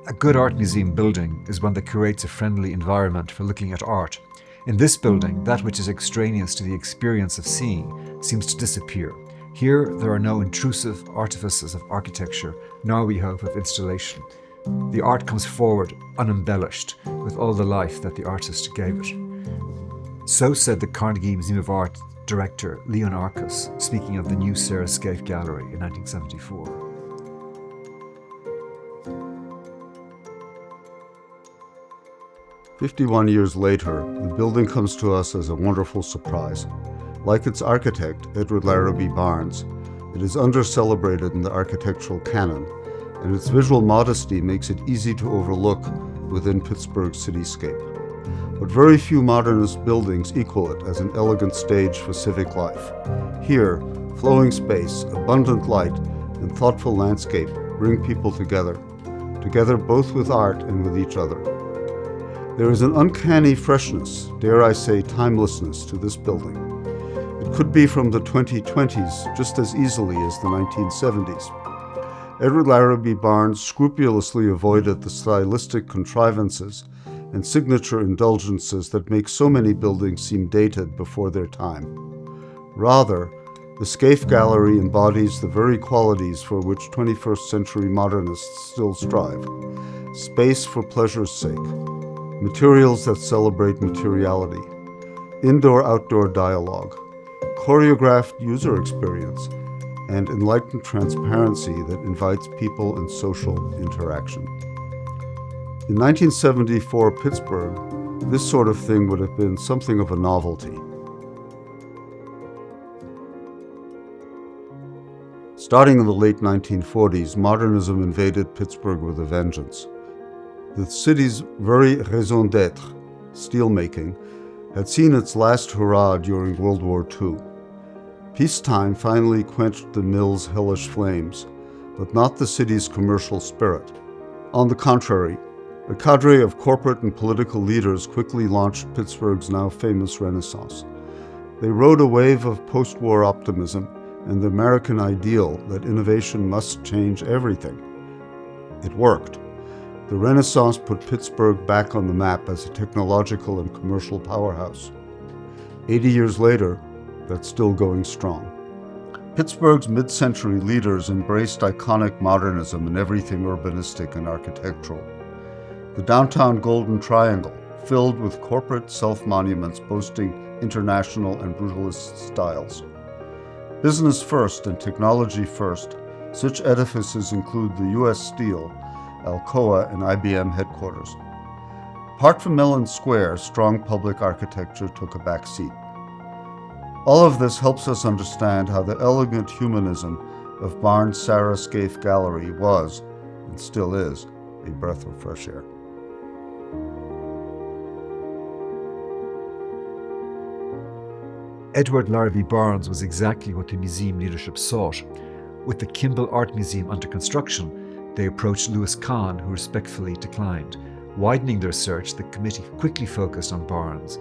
A good art museum building is one that creates a friendly environment for looking at art. In this building, that which is extraneous to the experience of seeing seems to disappear. Here, there are no intrusive artifices of architecture, nor, we hope, of installation. The art comes forward unembellished with all the life that the artist gave it. So said the Carnegie Museum of Art director Leon Arcus, speaking of the new Sarah Scaife Gallery in 1974. "51 years later, the building comes to us as a wonderful surprise. Like its architect, Edward Larrabee Barnes, it is under-celebrated in the architectural canon, and its visual modesty makes it easy to overlook within Pittsburgh's cityscape. But very few modernist buildings equal it as an elegant stage for civic life. Here, flowing space, abundant light, and thoughtful landscape bring people together both with art and with each other. There is an uncanny freshness, dare I say timelessness, to this building. It could be from the 2020s just as easily as the 1970s. Edward Larrabee Barnes scrupulously avoided the stylistic contrivances and signature indulgences that make so many buildings seem dated before their time. Rather, the Scaife Gallery embodies the very qualities for which 21st century modernists still strive: space for pleasure's sake, materials that celebrate materiality, indoor-outdoor dialogue, choreographed user experience, and enlightened transparency that invites people and social interaction. In 1974 Pittsburgh, this sort of thing would have been something of a novelty. Starting in the late 1940s, modernism invaded Pittsburgh with a vengeance. The city's very raison d'être, steelmaking, had seen its last hurrah during World War II. Peacetime finally quenched the mill's hellish flames, but not the city's commercial spirit. On the contrary, a cadre of corporate and political leaders quickly launched Pittsburgh's now famous Renaissance. They rode a wave of post-war optimism and the American ideal that innovation must change everything. It worked. The Renaissance put Pittsburgh back on the map as a technological and commercial powerhouse. 80 years later, that's still going strong. Pittsburgh's mid-century leaders embraced iconic modernism in everything urbanistic and architectural. The downtown Golden Triangle, filled with corporate self-monuments boasting international and brutalist styles. Business first and technology first, such edifices include the U.S. Steel, Alcoa, and IBM headquarters. Apart from Mellon Square, strong public architecture took a back seat. All of this helps us understand how the elegant humanism of Barnes' Sarah Scaife Gallery was, and still is, a breath of fresh air. Edward Larrabee Barnes was exactly what the museum leadership sought. With the Kimball Art Museum under construction, they approached Louis Kahn, who respectfully declined. Widening their search, the committee quickly focused on Barnes.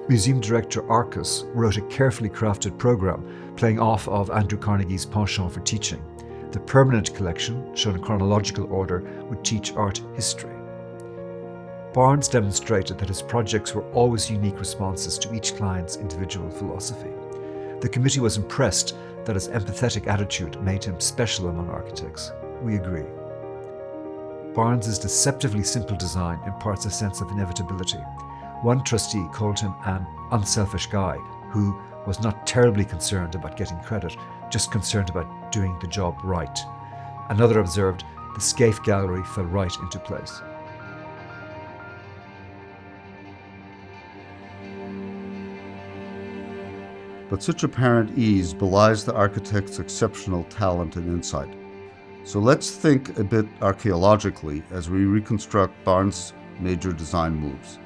Museum director Arcus wrote a carefully crafted program playing off of Andrew Carnegie's penchant for teaching. The permanent collection, shown in chronological order, would teach art history. Barnes demonstrated that his projects were always unique responses to each client's individual philosophy. The committee was impressed that his empathetic attitude made him special among architects. We agree. Barnes's deceptively simple design imparts a sense of inevitability. One trustee called him an unselfish guy who was not terribly concerned about getting credit, just concerned about doing the job right. Another observed, the Scaife Gallery fell right into place. But such apparent ease belies the architect's exceptional talent and insight. So let's think a bit archaeologically as we reconstruct Barnes' major design moves.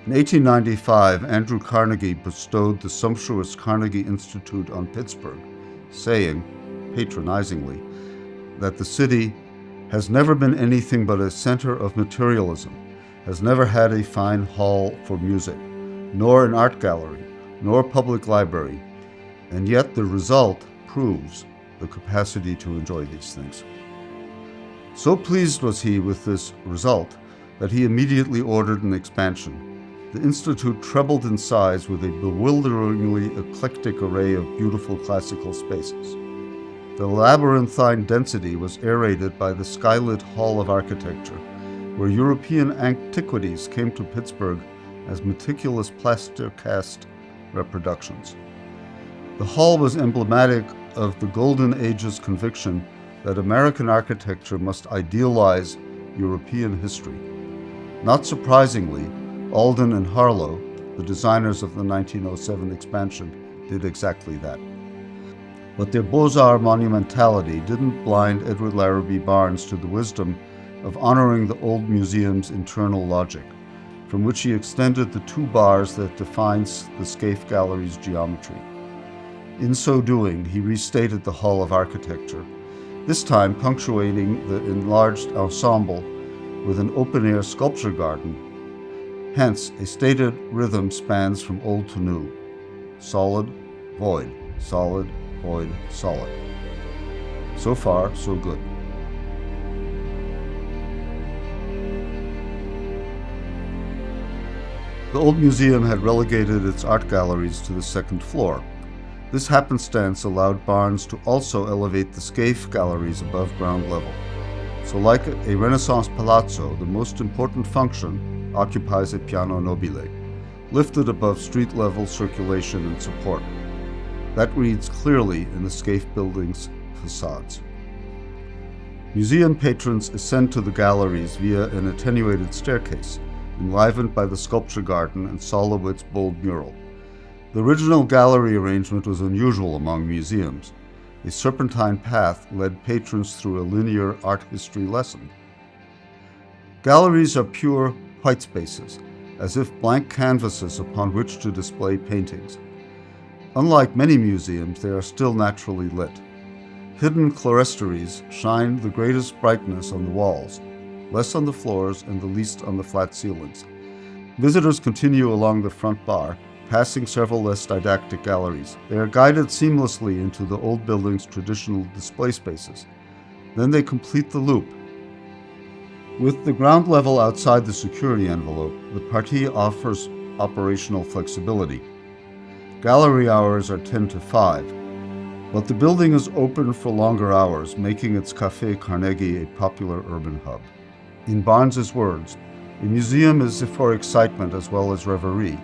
In 1895, Andrew Carnegie bestowed the sumptuous Carnegie Institute on Pittsburgh, saying, patronizingly, that the city has never been anything but a center of materialism, has never had a fine hall for music, nor an art gallery, nor public library, and yet the result proves the capacity to enjoy these things. So pleased was he with this result that he immediately ordered an expansion. The Institute trebled in size with a bewilderingly eclectic array of beautiful classical spaces. The labyrinthine density was aerated by the skylit Hall of Architecture, where European antiquities came to Pittsburgh as meticulous plaster cast reproductions. The hall was emblematic of the Golden Age's conviction that American architecture must idealize European history. Not surprisingly, Alden and Harlow, the designers of the 1907 expansion, did exactly that. But their Beaux-Arts monumentality didn't blind Edward Larrabee Barnes to the wisdom of honoring the old museum's internal logic, from which he extended the two bars that defines the Scaife Gallery's geometry. In so doing, he restated the Hall of Architecture, this time punctuating the enlarged ensemble with an open-air sculpture garden. Hence, a stated rhythm spans from old to new: solid, void, solid, void, solid. So far, so good. The old museum had relegated its art galleries to the second floor. This happenstance allowed Barnes to also elevate the Scaife galleries above ground level. So like a Renaissance palazzo, the most important function occupies a piano nobile, lifted above street level circulation and support. That reads clearly in the Scaife building's facades. Museum patrons ascend to the galleries via an attenuated staircase, enlivened by the sculpture garden and Solowit's bold mural. The original gallery arrangement was unusual among museums. A serpentine path led patrons through a linear art history lesson. Galleries are pure white spaces, as if blank canvases upon which to display paintings. Unlike many museums, they are still naturally lit. Hidden clerestories shine the greatest brightness on the walls, less on the floors and the least on the flat ceilings. Visitors continue along the front bar, passing several less didactic galleries. They are guided seamlessly into the old building's traditional display spaces. Then they complete the loop. With the ground level outside the security envelope, the partie offers operational flexibility. Gallery hours are 10 to 5, but the building is open for longer hours, making its Café Carnegie a popular urban hub. In Barnes's words, a museum is for excitement as well as reverie.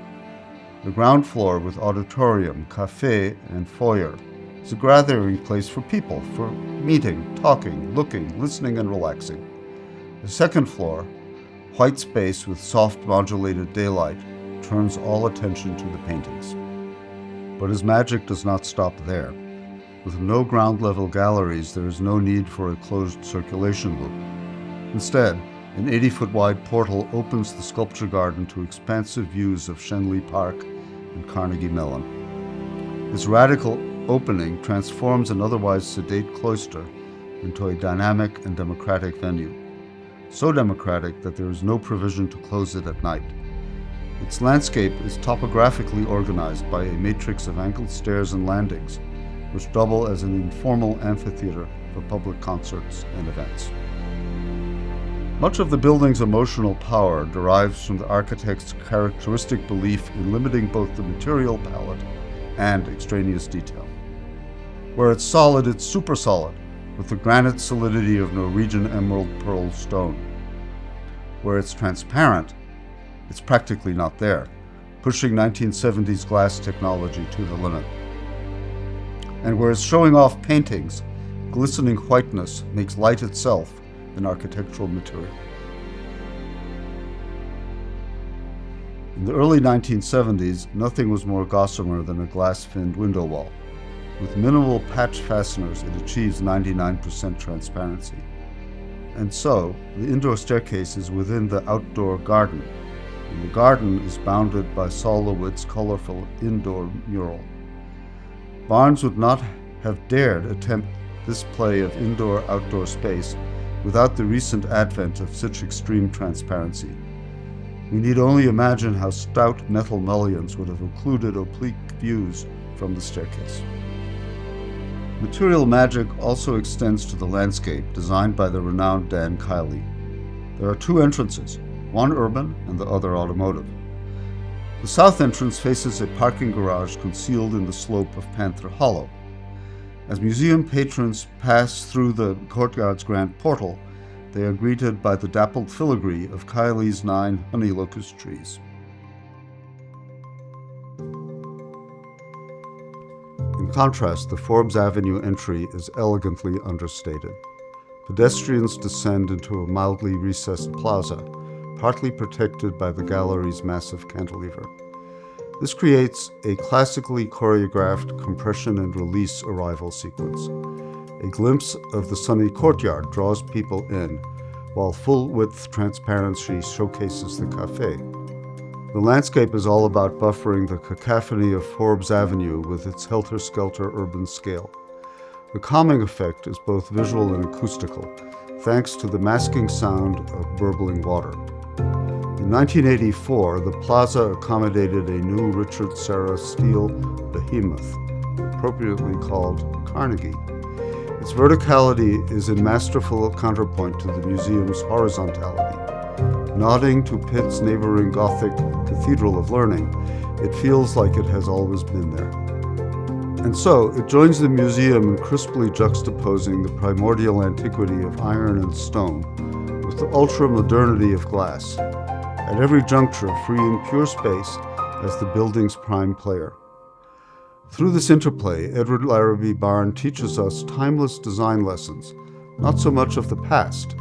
The ground floor with auditorium, café, and foyer is a gathering place for people, for meeting, talking, looking, listening, and relaxing. The second floor, white space with soft modulated daylight, turns all attention to the paintings. But his magic does not stop there. With no ground level galleries, there is no need for a closed circulation loop. Instead, an 80-foot wide portal opens the sculpture garden to expansive views of Shenley Park and Carnegie Mellon. This radical opening transforms an otherwise sedate cloister into a dynamic and democratic venue. So democratic that there is no provision to close it at night. Its landscape is topographically organized by a matrix of angled stairs and landings, which double as an informal amphitheater for public concerts and events. Much of the building's emotional power derives from the architect's characteristic belief in limiting both the material palette and extraneous detail. Where it's solid, it's super solid, with the granite solidity of Norwegian emerald pearl stone. Where it's transparent, it's practically not there, pushing 1970s glass technology to the limit. And where it's showing off paintings, glistening whiteness makes light itself an architectural material. In the early 1970s, nothing was more gossamer than a glass-finned window wall. With minimal patch fasteners, it achieves 99% transparency. And so, the indoor staircase is within the outdoor garden, and the garden is bounded by Solowit's colorful indoor mural. Barnes would not have dared attempt this play of indoor-outdoor space without the recent advent of such extreme transparency. We need only imagine how stout metal mullions would have occluded oblique views from the staircase. Material magic also extends to the landscape designed by the renowned Dan Kiley. There are two entrances, one urban and the other automotive. The south entrance faces a parking garage concealed in the slope of Panther Hollow. As museum patrons pass through the courtyard's grand portal, they are greeted by the dappled filigree of Kiley's 9 honey locust trees. In contrast, the Forbes Avenue entry is elegantly understated. Pedestrians descend into a mildly recessed plaza, partly protected by the gallery's massive cantilever. This creates a classically choreographed compression and release arrival sequence. A glimpse of the sunny courtyard draws people in, while full-width transparency showcases the cafe. The landscape is all about buffering the cacophony of Forbes Avenue with its helter-skelter urban scale. The calming effect is both visual and acoustical, thanks to the masking sound of burbling water. In 1984, the plaza accommodated a new Richard Serra steel behemoth, appropriately called Carnegie. Its verticality is in masterful counterpoint to the museum's horizontality. Nodding to Pitt's neighboring Gothic Cathedral of Learning, it feels like it has always been there. And so, it joins the museum in crisply juxtaposing the primordial antiquity of iron and stone with the ultra-modernity of glass, at every juncture freeing pure space as the building's prime player. Through this interplay, Edward Larrabee Barn teaches us timeless design lessons, not so much of the past,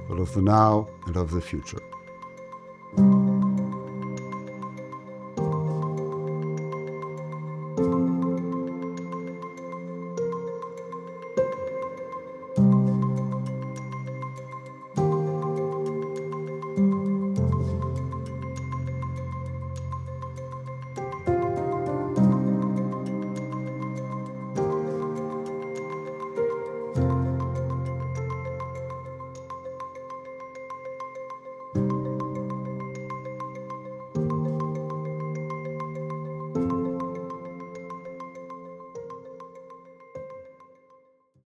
but of the now and of the future.